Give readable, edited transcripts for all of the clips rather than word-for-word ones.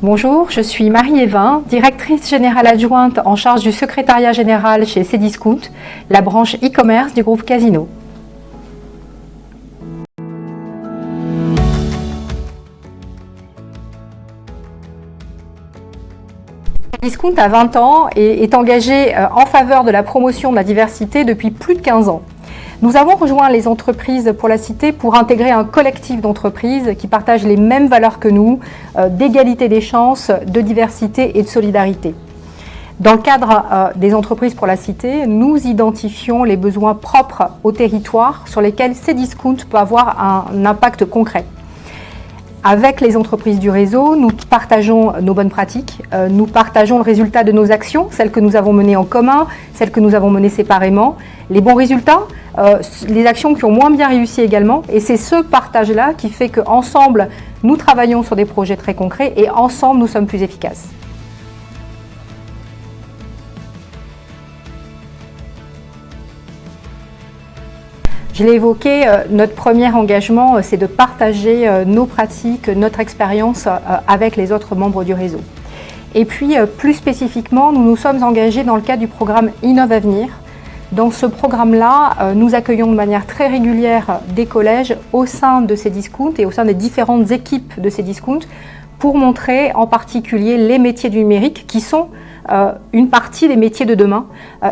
Bonjour, je suis Marie Evin, directrice générale adjointe en charge du secrétariat général chez Cdiscount, la branche e-commerce du groupe Casino. Cdiscount a 20 ans et est engagé en faveur de la promotion de la diversité depuis plus de 15 ans. Nous avons rejoint les entreprises pour la cité pour intégrer un collectif d'entreprises qui partagent les mêmes valeurs que nous, d'égalité des chances, de diversité et de solidarité. Dans le cadre des entreprises pour la cité, nous identifions les besoins propres au territoire sur lesquels Cdiscount peut avoir un impact concret. Avec les entreprises du réseau, nous partageons nos bonnes pratiques, nous partageons le résultat de nos actions, celles que nous avons menées en commun, celles que nous avons menées séparément, les bons résultats, les actions qui ont moins bien réussi également. Et c'est ce partage-là qui fait qu'ensemble, nous travaillons sur des projets très concrets et ensemble, nous sommes plus efficaces. Je l'ai évoqué, notre premier engagement, c'est de partager nos pratiques, notre expérience avec les autres membres du réseau. Et puis, plus spécifiquement, nous nous sommes engagés dans le cadre du programme Innov-Avenir. Dans ce programme-là, nous accueillons de manière très régulière des collèges au sein de Cdiscount et au sein des différentes équipes de Cdiscount pour montrer en particulier les métiers du numérique qui sont une partie des métiers de demain.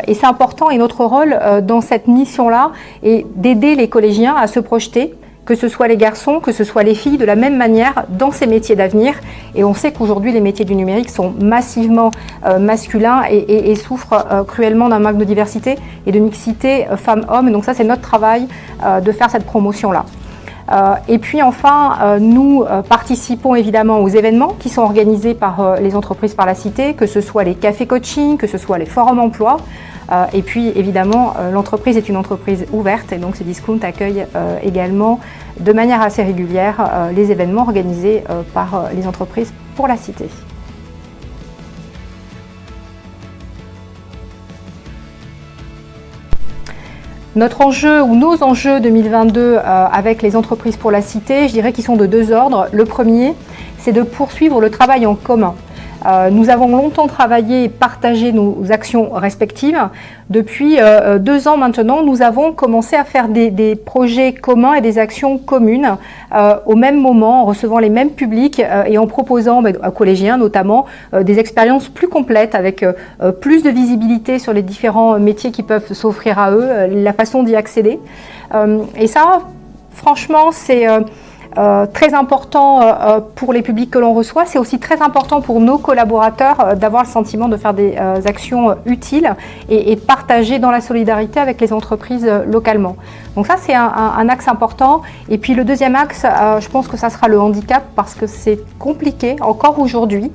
Et c'est important, et notre rôle dans cette mission-là est d'aider les collégiens à se projeter, que ce soit les garçons, que ce soit les filles, de la même manière dans ces métiers d'avenir. Et on sait qu'aujourd'hui, les métiers du numérique sont massivement masculins et souffrent cruellement d'un manque de diversité et de mixité femmes-hommes. Donc ça, c'est notre travail de faire cette promotion-là. Et puis enfin, nous participons évidemment aux événements qui sont organisés par les entreprises par la cité, que ce soit les cafés coaching, que ce soit les forums emploi. Et puis évidemment, l'entreprise est une entreprise ouverte et donc Cdiscount accueille également de manière assez régulière les événements organisés par les entreprises pour la cité. Notre enjeu ou nos enjeux 2022 avec les entreprises pour la cité, je dirais qu'ils sont de deux ordres. Le premier, c'est de poursuivre le travail en commun. Nous avons longtemps travaillé et partagé nos actions respectives. Depuis 2 ans maintenant, nous avons commencé à faire des projets communs et des actions communes au même moment, en recevant les mêmes publics et en proposant aux collégiens notamment des expériences plus complètes avec plus de visibilité sur les différents métiers qui peuvent s'offrir à eux, la façon d'y accéder. Et ça, franchement, c'est très important pour les publics que l'on reçoit. C'est aussi très important pour nos collaborateurs d'avoir le sentiment de faire des actions utiles et de partager dans la solidarité avec les entreprises localement. Donc ça, c'est un axe important. Et puis le deuxième axe, je pense que ça sera le handicap parce que c'est compliqué encore aujourd'hui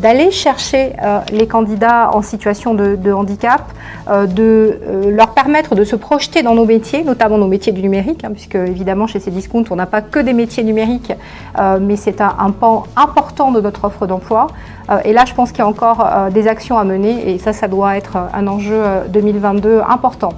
d'aller chercher les candidats en situation de handicap, de leur permettre de se projeter dans nos métiers, notamment nos métiers du numérique, puisque évidemment chez Cdiscount, on n'a pas que des métiers numériques, mais c'est un pan important de notre offre d'emploi. Et là, je pense qu'il y a encore des actions à mener et ça doit être un enjeu 2022 important.